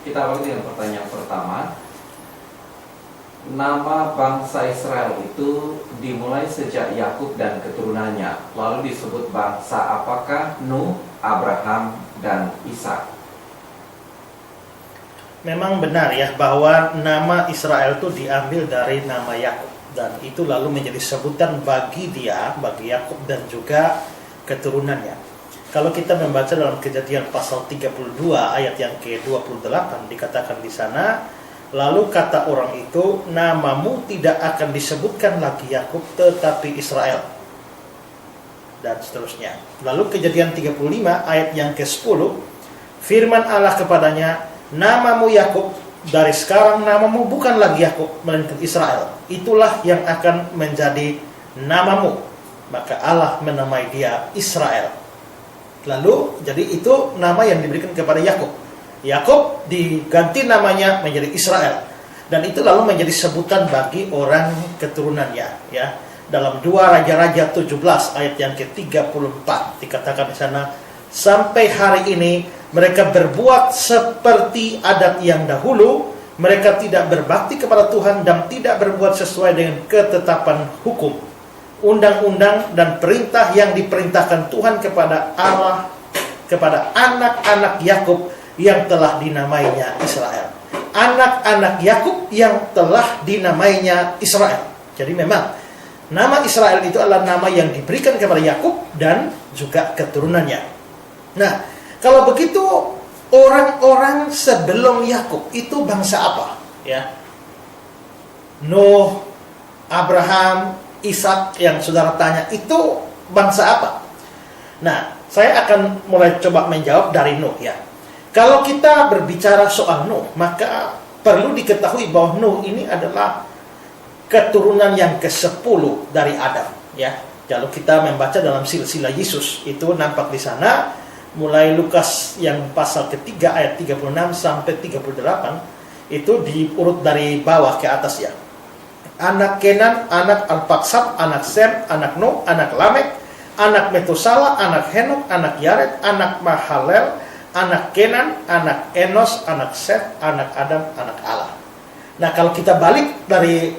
Kita awali dengan pertanyaan pertama. Nama bangsa Israel itu dimulai sejak Yakub dan keturunannya. Lalu disebut bangsa apakah? Nuh, Abraham, dan Ishak. Memang benar ya bahwa nama Israel itu diambil dari nama Yakub, dan itu lalu menjadi sebutan bagi dia, bagi Yakub dan juga keturunannya. Kalau kita membaca dalam Kejadian pasal 32 ayat yang ke-28, dikatakan di sana, lalu kata orang itu, namamu tidak akan disebutkan lagi Yakub tetapi Israel, dan seterusnya. Lalu Kejadian 35 ayat yang ke-10, firman Allah kepadanya, namamu Yakub, dari sekarang namamu bukan lagi Yakub melainkan Israel. Itulah yang akan menjadi namamu. Maka Allah menamai dia Israel. Lalu jadi itu nama yang diberikan kepada Yakub. Yakub diganti namanya menjadi Israel. Dan itu lalu menjadi sebutan bagi orang keturunannya, ya. Dalam 2 Raja-Raja 17 ayat yang ke-34 dikatakan di sana, sampai hari ini mereka berbuat seperti adat yang dahulu. Mereka tidak berbakti kepada Tuhan dan tidak berbuat sesuai dengan ketetapan hukum, undang-undang dan perintah yang diperintahkan Tuhan kepada Allah, kepada anak-anak Yakub yang telah dinamainya Israel. Anak-anak Yakub yang telah dinamainya Israel. Jadi memang nama Israel itu adalah nama yang diberikan kepada Yakub dan juga keturunannya. Nah, kalau begitu orang-orang sebelum Yakub itu bangsa apa? Ya, Nuh, Abraham, Ishak yang saudara tanya itu bangsa apa? Nah, saya akan mulai coba menjawab dari Nuh ya. Kalau kita berbicara soal Nuh, maka perlu diketahui bahwa Nuh ini adalah keturunan yang ke-10 dari Adam ya. Kalau kita membaca dalam silsilah Yesus itu nampak di sana, mulai Lukas yang pasal ketiga ayat 36 sampai 38 itu diurut dari bawah ke atas ya. Anak Kenan, anak Arpaksad, anak Sem, anak Nuh, anak Lamek, anak Metusala, anak Henok, anak Yared, anak Mahalel, anak Kenan, anak Enos, anak Set, anak Adam, anak Allah. Nah, kalau kita balik dari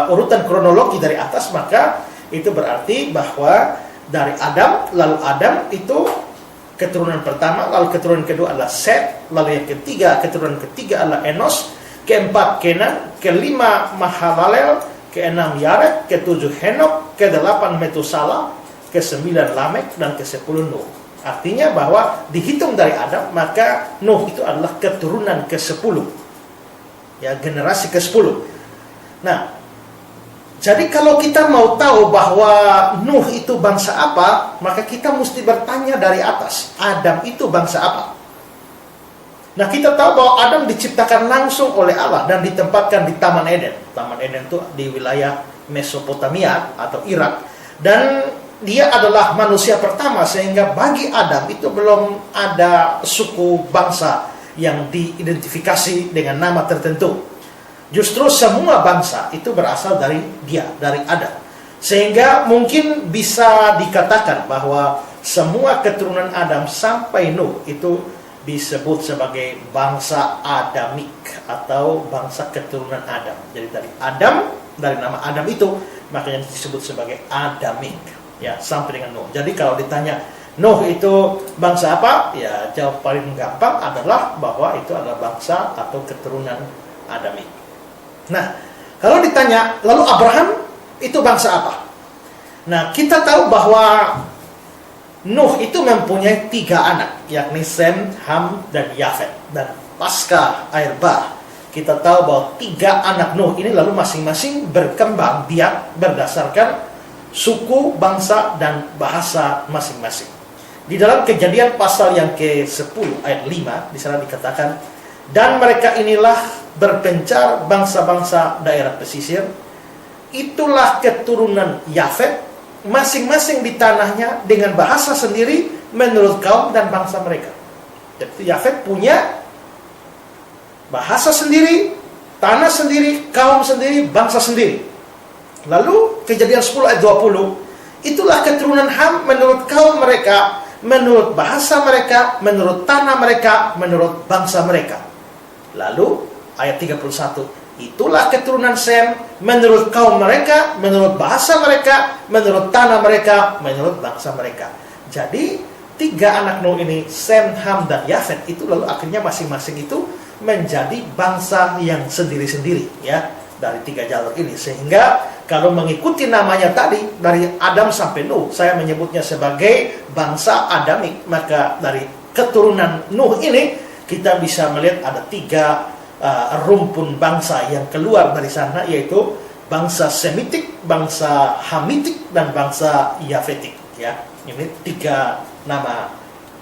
urutan kronologi dari atas, maka itu berarti bahwa dari Adam, lalu Adam itu keturunan pertama, lalu keturunan kedua adalah Set, lalu yang ketiga, keturunan ketiga adalah Enos, keempat Kenan, kelima Mahalalel, keenam Yared, ketujuh Henok, kedelapan Metusala, kesembilan Lamek, dan kesepuluh Nuh. Artinya bahwa dihitung dari Adam, maka Nuh itu adalah keturunan ke-10. Ya, generasi ke-10. Nah, jadi kalau kita mau tahu bahwa Nuh itu bangsa apa, maka kita mesti bertanya dari atas, Adam itu bangsa apa? Nah, kita tahu bahwa Adam diciptakan langsung oleh Allah dan ditempatkan di Taman Eden. Taman Eden itu di wilayah Mesopotamia atau Irak. Dan dia adalah manusia pertama, sehingga bagi Adam itu belum ada suku bangsa yang diidentifikasi dengan nama tertentu. Justru semua bangsa itu berasal dari dia, dari Adam. Sehingga mungkin bisa dikatakan bahwa semua keturunan Adam sampai Nuh itu disebut sebagai bangsa Adamik atau bangsa keturunan Adam. Jadi dari Adam, dari nama Adam itu, makanya disebut sebagai Adamik. Ya, sampai dengan Nuh. Jadi kalau ditanya Nuh itu bangsa apa? Ya, jawab paling gampang adalah bahwa itu adalah bangsa atau keturunan Adamik. Nah, kalau ditanya, lalu Abraham itu bangsa apa? Nah, kita tahu bahwa Nuh itu mempunyai 3 anak, yakni Sem, Ham, dan Yafet. Dan pasca air bah, kita tahu bahwa 3 anak Nuh ini lalu masing-masing berkembang biak berdasarkan suku, bangsa, dan bahasa masing-masing. Di dalam Kejadian pasal yang ke-10 ayat 5, di sana dikatakan, dan mereka inilah berpencar bangsa-bangsa daerah pesisir, itulah keturunan Yafet, masing-masing di tanahnya dengan bahasa sendiri menurut kaum dan bangsa mereka. Jadi Yafet punya bahasa sendiri, tanah sendiri, kaum sendiri, bangsa sendiri. Lalu Kejadian 10 ayat 20, itulah keturunan Ham menurut kaum mereka, menurut bahasa mereka, menurut tanah mereka, menurut bangsa mereka. Lalu ayat 31, itulah keturunan Sem menurut kaum mereka, menurut bahasa mereka, menurut tanah mereka, menurut bangsa mereka. Jadi 3 anak Nuh ini, Sem, Ham, dan Yafet, itu lalu akhirnya masing-masing itu menjadi bangsa yang sendiri-sendiri, ya, dari 3 jalur ini. Sehingga kalau mengikuti namanya tadi, dari Adam sampai Nuh, saya menyebutnya sebagai bangsa Adamik. Maka dari keturunan Nuh ini kita bisa melihat ada 3 rumpun bangsa yang keluar dari sana, yaitu bangsa Semitik, bangsa Hamitik, dan bangsa Yafetik, ya. Ini 3 nama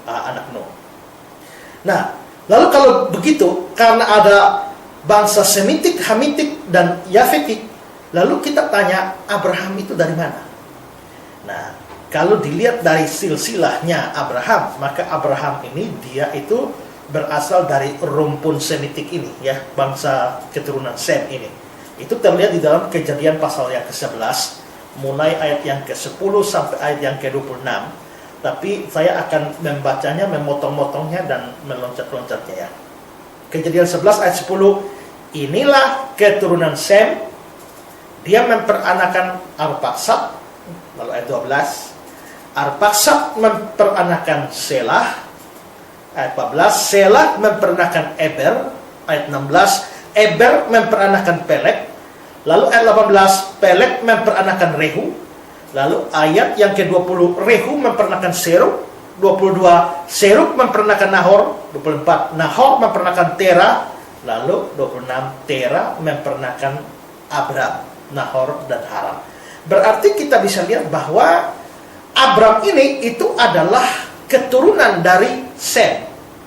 anak Nuh. Nah, lalu kalau begitu, karena ada bangsa Semitik, Hamitik, dan Yafetik, lalu kita tanya, Abraham itu dari mana? Nah, kalau dilihat dari silsilahnya Abraham, maka Abraham ini dia itu berasal dari rumpun Semitik ini, ya, bangsa keturunan Sem ini. Itu terlihat di dalam Kejadian pasal yang ke-11, mulai ayat yang ke-10 sampai ayat yang ke-26. Tapi saya akan membacanya, memotong-motongnya, dan meloncat-loncatnya, ya. Kejadian 11 ayat 10, inilah keturunan Sem, dia memperanakan Arpaksad. Lalu ayat 12, Arpaksad memperanakan Selah. Ayat 14, Selah memperanakan Eber. Ayat 16, Eber memperanakan Pelek. Lalu ayat 18, Pelek memperanakan Rehu. Lalu ayat yang ke-20, Rehu memperanakan Serug. 22, Serug memperanakan Nahor. 24, Nahor memperanakan Tera. Lalu 26, Tera memperanakan Abram, Nahor, dan Haran. Berarti kita bisa lihat bahwa Abram ini itu adalah keturunan dari Sem,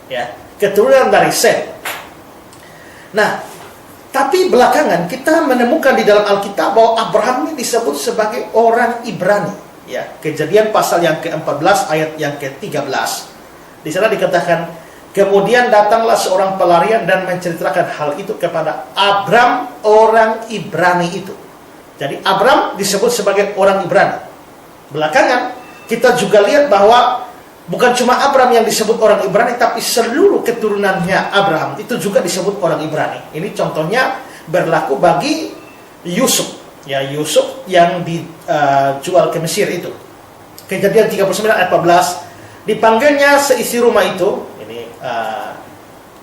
ya, keturunan dari Sem. Nah, tapi belakangan kita menemukan di dalam Alkitab bahwa Abraham ini disebut sebagai orang Ibrani, ya. Kejadian pasal yang ke-14 ayat yang ke-13. Di sana dikatakan, kemudian datanglah seorang pelarian dan menceritakan hal itu kepada Abram, orang Ibrani itu. Jadi Abram disebut sebagai orang Ibrani. Belakangan kita juga lihat bahwa bukan cuma Abram yang disebut orang Ibrani, tapi seluruh keturunannya Abraham itu juga disebut orang Ibrani. Ini contohnya berlaku bagi Yusuf, ya, Yusuf yang dijual ke Mesir itu. Kejadian 39 ayat 14, dipanggilnya seisi rumah itu, ini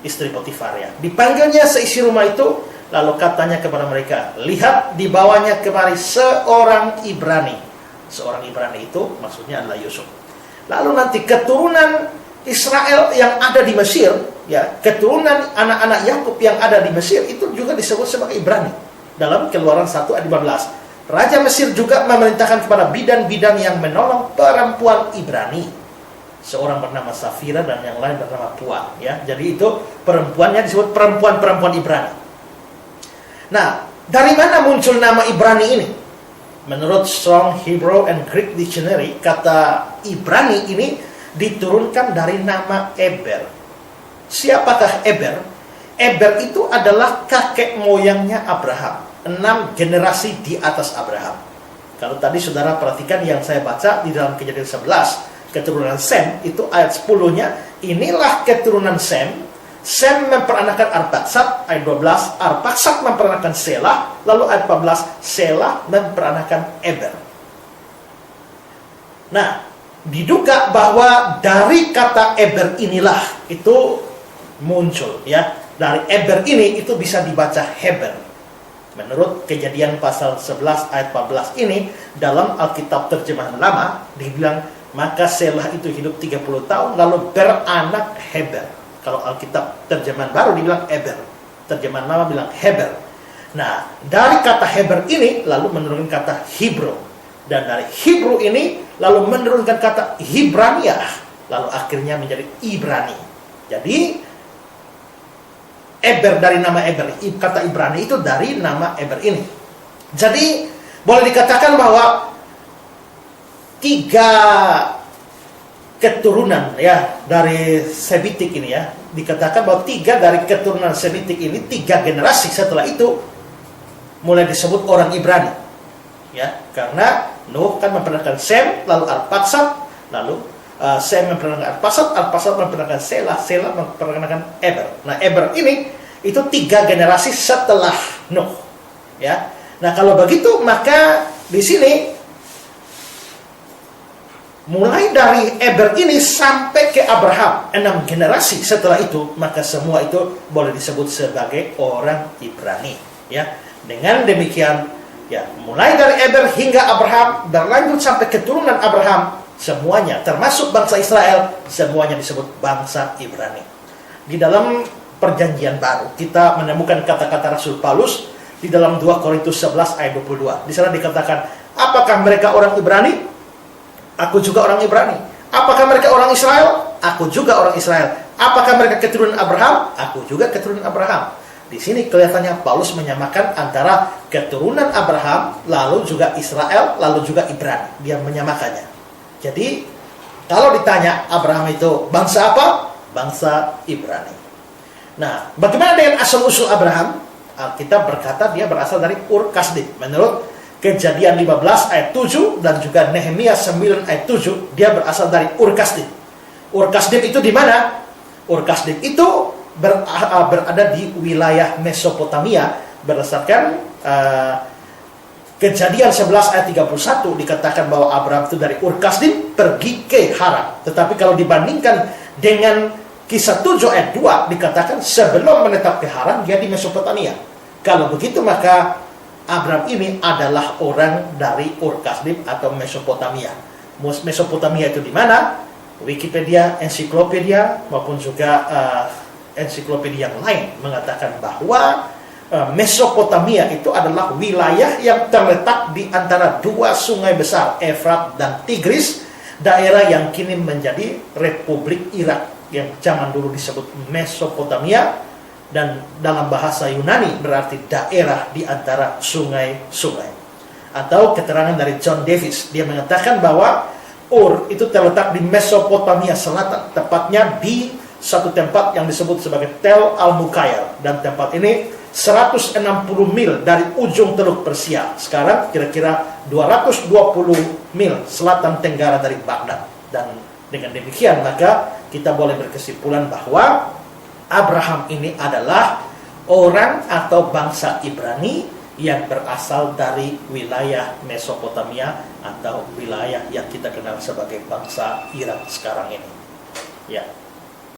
istri Potifar, ya. Dipanggilnya seisi rumah itu, lalu katanya kepada mereka, lihat dibawanya kemari seorang Ibrani. Seorang Ibrani itu maksudnya adalah Yusuf. Lalu nanti keturunan Israel yang ada di Mesir, ya, keturunan anak-anak Yakub yang ada di Mesir itu juga disebut sebagai Ibrani. Dalam Keluaran 1 ayat 15, Raja Mesir juga memerintahkan kepada bidan-bidan yang menolong perempuan Ibrani. Seorang bernama Safira dan yang lain bernama Pua, ya. Jadi itu perempuannya disebut perempuan-perempuan Ibrani. Nah, dari mana muncul nama Ibrani ini? Menurut Strong Hebrew and Greek Dictionary, kata Ibrani ini diturunkan dari nama Eber. Siapakah Eber? Eber itu adalah kakek moyangnya Abraham, 6 generasi di atas Abraham. Kalau tadi saudara perhatikan yang saya baca di dalam Kejadian 11, keturunan Sem, itu ayat 10-nya, inilah keturunan Sem. Sem memperanakan Arpaksad, ayat 12, Arpaksad memperanakan Selah, lalu ayat 14, Selah memperanakan Eber. Nah, diduga bahwa dari kata Eber inilah itu muncul, ya. Dari Eber ini itu bisa dibaca Heber. Menurut Kejadian pasal 11 ayat 14 ini, dalam Alkitab terjemahan lama dibilang, maka Selah itu hidup 30 tahun lalu beranak Heber. Kalau Alkitab terjemahan baru dibilang Eber, terjemahan lama bilang Heber. Nah, dari kata Heber ini lalu menurunkan kata Hebrew, dan dari Hebrew ini lalu menurunkan kata Hibrania, lalu akhirnya menjadi Ibrani. Jadi Eber, dari nama Eber, kata Ibrani itu dari nama Eber ini. Jadi boleh dikatakan bahwa 3 keturunan, ya, dari Semitik ini, ya, dikatakan bahwa 3 dari keturunan Semitik ini, 3 generasi setelah itu mulai disebut orang Ibrani, ya, karena Nuh kan memperanakan Sem, lalu Arpaksad, lalu Sem memperanakan Arpaksad, Arpaksad memperanakan Selah, Selah memperanakan Eber. Nah, Eber ini itu 3 generasi setelah Nuh. Ya. Nah, kalau begitu maka di sini mulai dari Eber ini sampai ke Abraham 6 generasi setelah itu, maka semua itu boleh disebut sebagai orang Ibrani. Ya, dengan demikian, ya mulai dari Eber hingga Abraham berlanjut sampai keturunan Abraham, semuanya termasuk bangsa Israel, semuanya disebut bangsa Ibrani. Di dalam Perjanjian Baru kita menemukan kata-kata Rasul Paulus di dalam 2 Korintus 11 ayat 22. Di sana dikatakan, apakah mereka orang Ibrani? Aku juga orang Ibrani. Apakah mereka orang Israel? Aku juga orang Israel. Apakah mereka keturunan Abraham? Aku juga keturunan Abraham. Di sini kelihatannya Paulus menyamakan antara keturunan Abraham, lalu juga Israel, lalu juga Ibrani. Dia menyamakannya. Jadi, kalau ditanya Abraham itu bangsa apa? Bangsa Ibrani. Nah, bagaimana dengan asal-usul Abraham? Alkitab berkata dia berasal dari Ur Kasdim. Menurut Kejadian 15 ayat 7 dan juga Nehemia 9 ayat 7, dia berasal dari Ur Kasdim. Ur Kasdim itu di mana? Ur Kasdim itu berada di wilayah Mesopotamia berdasarkan Kejadian 11 ayat 31 dikatakan bahwa Abraham itu dari Ur Kasdim pergi ke Haran. Tetapi kalau dibandingkan dengan Kisah 7 ayat 2 dikatakan sebelum menetap ke Haran dia di Mesopotamia. Kalau begitu maka Abraham ini adalah orang dari Ur Kasdim atau Mesopotamia. Mesopotamia itu di mana? Wikipedia, ensiklopedia maupun juga ensiklopedia yang lain mengatakan bahwa Mesopotamia itu adalah wilayah yang terletak di antara 2 sungai besar, Efrat dan Tigris, daerah yang kini menjadi Republik Irak yang zaman dulu disebut Mesopotamia. Dan dalam bahasa Yunani berarti daerah di antara sungai-sungai. Atau keterangan dari John Davis, dia mengatakan bahwa Ur itu terletak di Mesopotamia Selatan, tepatnya di satu tempat yang disebut sebagai Tel Al-Mukayyar. Dan tempat ini 160 mil dari ujung Teluk Persia. Sekarang kira-kira 220 mil selatan tenggara dari Baghdad. Dan dengan demikian maka kita boleh berkesimpulan bahwa Abraham ini adalah orang atau bangsa Ibrani yang berasal dari wilayah Mesopotamia atau wilayah yang kita kenal sebagai bangsa Irak sekarang ini. Ya.